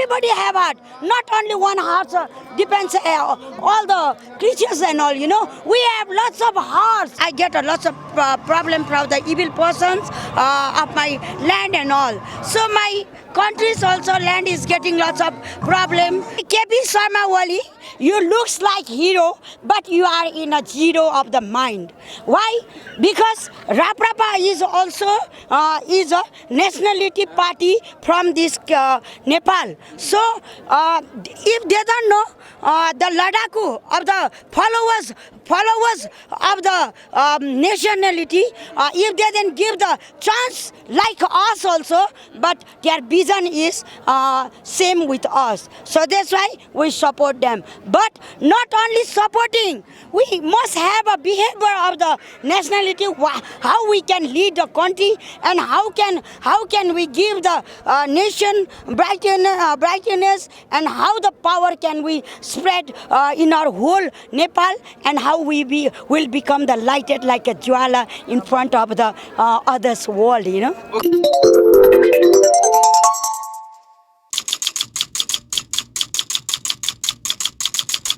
everybody have heart. Not only one heart depends all the creatures and all. We have lots of hearts. I get a lots of problem from the evil persons of my land and all. So my country's also land is getting lots of problem. KB Sharma Wali, you looks like hero, but you are in a zero of the mind. Why? Because Raprapa is also is a nationality party from this Nepal. So if they don't know the Ladaku of the followers of the nationality, if they then give the chance like us also, but their vision is same with us. So that's why we support them. But not only supporting, we must have a behavior of the nationality, how we can lead the country and how can we give the nation brightness and how the power can we spread in our whole Nepal and how we will become the lighted like a jwala in front of the others world,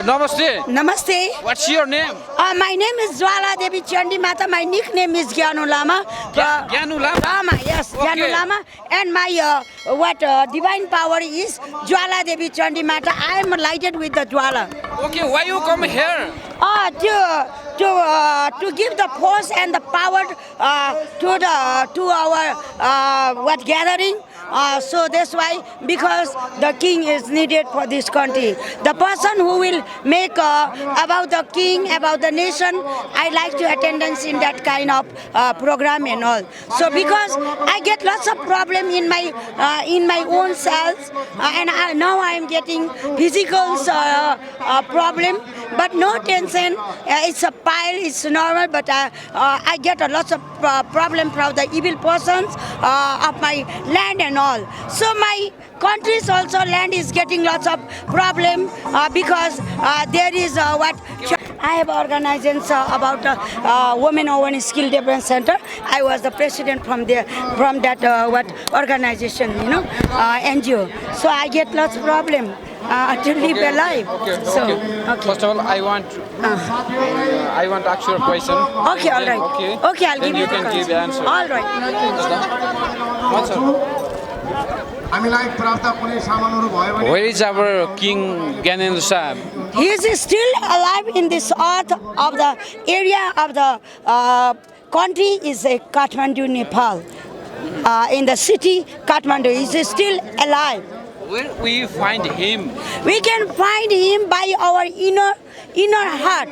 Namaste. Namaste. What's your name? My name is Jwala Devi Chandi Mata. My nickname is Gyanu Lama. Gyanu Lama? Lama, yes, Okay. Gyanu Lama. And my divine power is Jwala Devi Chandi Mata. I am lighted with the Jwala. Okay, why you come here? To give the force and the power to our gathering. So that's why, because the king is needed for this country. The person who will make about the king, about the nation, I like to attendance in that kind of program and all. So because I get lots of problem in my own cells, and now I am getting physical problem, but no tension. It's a pile, it's normal, but I get a lots of problem from the evil persons of my land and all. So my country's also land is getting lots of problem because there is I have organizations about Women Skill Development Center. I was the president from that organization, NGO. So I get lots of problem to live a life. Okay. First of all, I want to ask you a question. Okay, all right. Okay, I'll then give you can the give the answer. All right. What's up? Where is our King Gyanendra Sahib? He is still alive in this earth of the area of the country is Kathmandu, Nepal. In the city Kathmandu, he is still alive. Where we find him? We can find him by our inner heart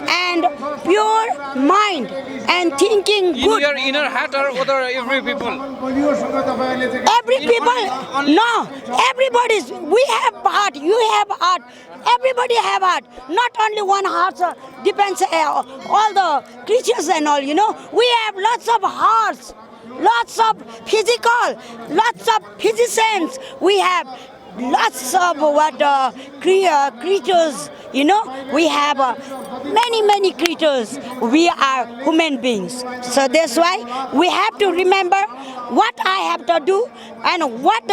and pure mind and thinking In good. your inner heart or other every people? Every people, no, everybody's, we have heart, you have heart, everybody have heart. Not only one heart depends all the creatures and all, we have lots of hearts, lots of physical, lots of physicians, we have lots of creatures, we have many creatures. We are human beings. So that's why we have to remember what I have to do and what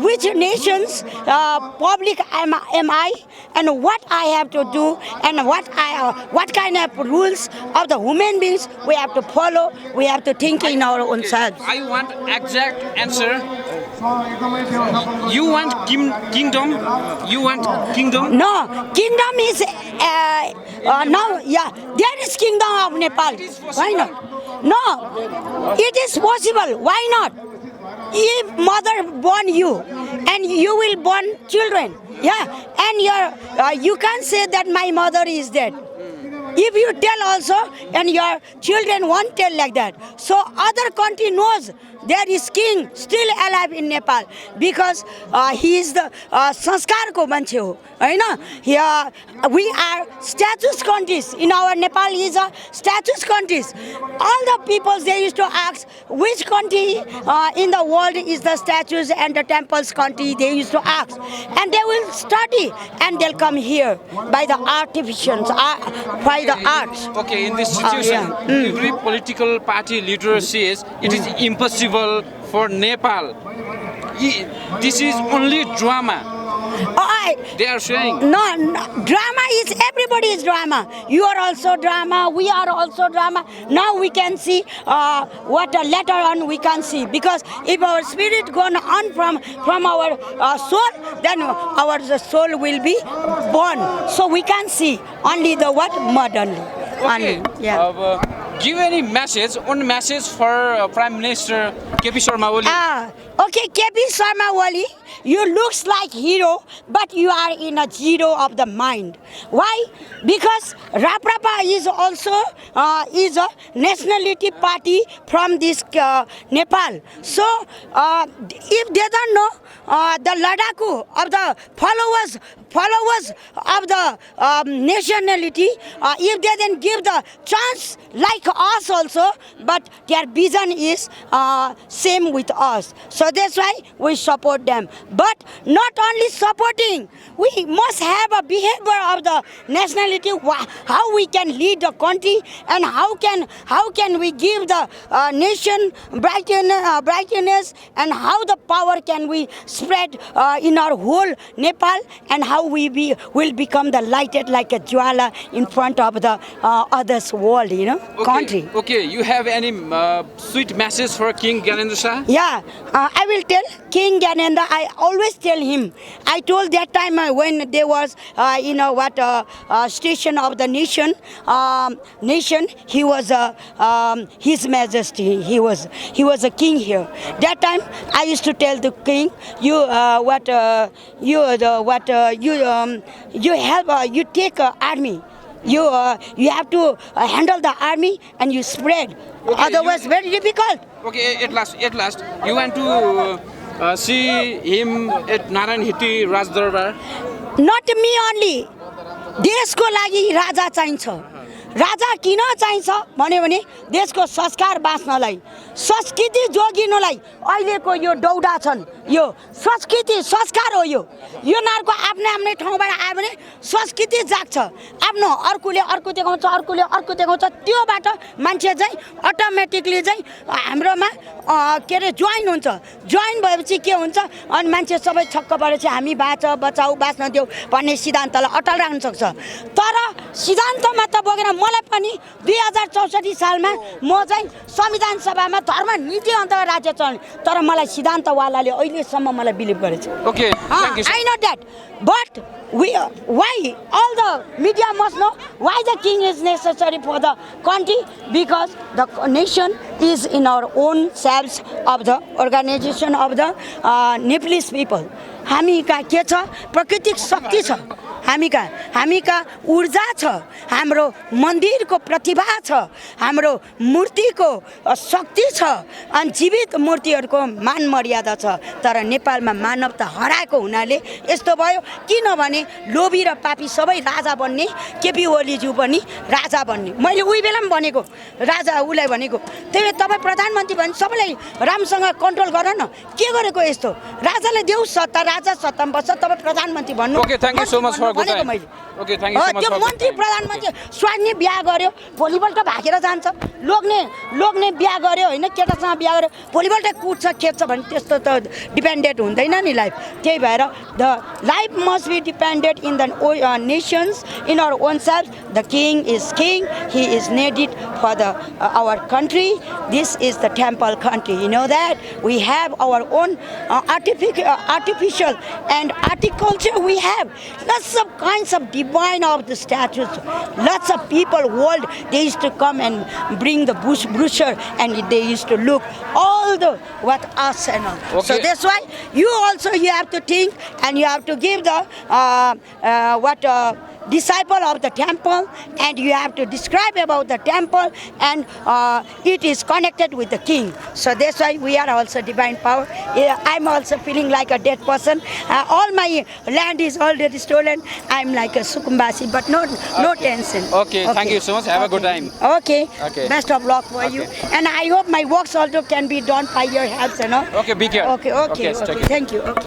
which nations public am I and what I have to do and what kind of rules of the human beings we have to follow. We have to think in our own selves. I want exact answer. You want kingdom? You want kingdom? No, kingdom is now. Yeah, there is kingdom of Nepal. Why not? No, it is possible. Why not? If mother born you, and you will born children, yeah, and you can't say that my mother is dead. If you tell also, and your children won't tell like that. So other country knows there is king still alive in Nepal because he is the sanskar ko manche ho, here we are status countries. In our Nepal is a status countries. All the peoples they used to ask which country in the world is the statues and the temples country. They used to ask, and they will study and they'll come here by the artificials, by the arts. Okay, in this situation, every political party leader says it is impossible for Nepal this is only drama. I, They are saying. no, drama is everybody is drama. You are also drama. We are also drama. Now we can see what later on we can see, because if our spirit gone on from our soul, then our soul will be born. So we can see only the what modernly. Okay. Only, yeah. Give any message, one message for Prime Minister KP Sharma Oli. Okay, KP Sharma Oli, you looks like hero, but you are in a zero of the mind. Why? Because Raprapa is also is a nationality party from this Nepal. So if they don't know the Ladaku of the followers of the nationality, if they then give the chance like us also, but their vision is same with us. So that's why we support them. But not only supporting, we must have a behavior of the nationality, how we can lead the country, and how can we give the nation brightness, and how the power can we spread in our whole Nepal, and how we will become the lighted like a jwala in front of the others world, country. Okay, you have any sweet message for King Gyanendra Shah? Yeah, I will tell King Gyanendra. I always tell him. I told that time when there was, station of the nation. He was His Majesty. He was a king here. That time I used to tell the king, you take army. You have to handle the army and you spread. Okay, Otherwise, very difficult. Okay, at last, you want to see him at Narayan Hiti Raj Darbar? Not me only. देशको लागि राजा चाहिन्छ. राजा किन चाहिन्छ भन्यो भने देशको संस्कार बाँच्नलाई, संस्कृति जोगिनलाई. अहिलेको यो दौडा छन्, यो संस्कृति संस्कार हो. यो नारको आफ्नै ठाउँबाट आयो भने संस्कृति जाग्छ. आफ्नो अर्कोले अर्को देखाउँछ, त्योबाट मान्छे चाहिँ अटोमेटिकली चाहिँ हाम्रोमा के अरे जोइन हुन्छ. जोइन भएपछि के हुन्छ, अनि मान्छे सबै छक्क परेपछि हामी बाँच्न देऊ भन्ने सिद्धान्तलाई अटल राख्न सक्छ. तर सिद्धान्तमा त बोकेर मलाई पनि 2064 सालमा म चाहिँ संविधान सभामा धर्म नीति अन्तर्गत राज्य चल्ने, तर मलाई सिद्धान्तवालाले अहिलेसम्म मलाई बिलिभ गरेछ. Okay, thank you. I know that, but why all the media must know why the king is necessary for the country, because the nation is in our own selves of the organization of the Nepalese people. हामी का के छ, प्राकृतिक शक्ति छ. हामी का ऊर्जा छ, हाम्रो मन्दिरको प्रतिभा छ, हाम्रो मूर्तिको शक्ति छ, अनि जीवित मूर्तिहरूको मान मर्यादा छ. तर नेपालमा मानवता हराएको हुनाले यस्तो भयो. किनभने लोभी र पापी सबै राजा बन्ने, केपी ओलीज्यू पनि राजा बन्ने. मैले उही बेला पनि भनेको, राजा उलाई भनेको, त्यही तपाईँ प्रधानमन्त्री भने सबैलाई राम्रोसँग कन्ट्रोल गर न. के गरेको यस्तो? राजाले देऊ सत्ता, राजा सत्तामा बस्छ, तपाईँ प्रधानमन्त्री भन्नु. Okay, thank you so much for good time. Okay, thank you so much त्यो for मन्त्री प्रधानमन्त्री स्वाग्ने बिहा गर्यो, भोलिपल्ट भागेर जान्छ. लोग्ने बिहा गर्यो होइन, केटासँग बिहा गर्यो, भोलिपल्ट कुट्छ खेप्छ भने त्यस्तो त डिपेन्डेन्ट हुँदैन नि लाइफ. त्यही भएर the life must be dependent in the nations, in our own self. The king is king. He is needed for the our country. This is the temple country. You know that we have our own artificial and horticulture. We have lots of kinds of divine of the statues. Lots of people world, they used to come and bring the brochure, and they used to look all the what us and all. Okay. So that's why you have to think, and you have to give the disciple of the temple, and you have to describe about the temple, and it is connected with the king. So that's why we are also divine power. I'm also feeling like a dead person. All my land is already stolen. I'm like a Sukumbasi, but no tension. Okay, thank you so much. Have a good time. Okay. Best of luck for you. Okay. And I hope my works also can be done by your hands, you know. Okay, be careful. Okay. Okay, Thank you. Okay.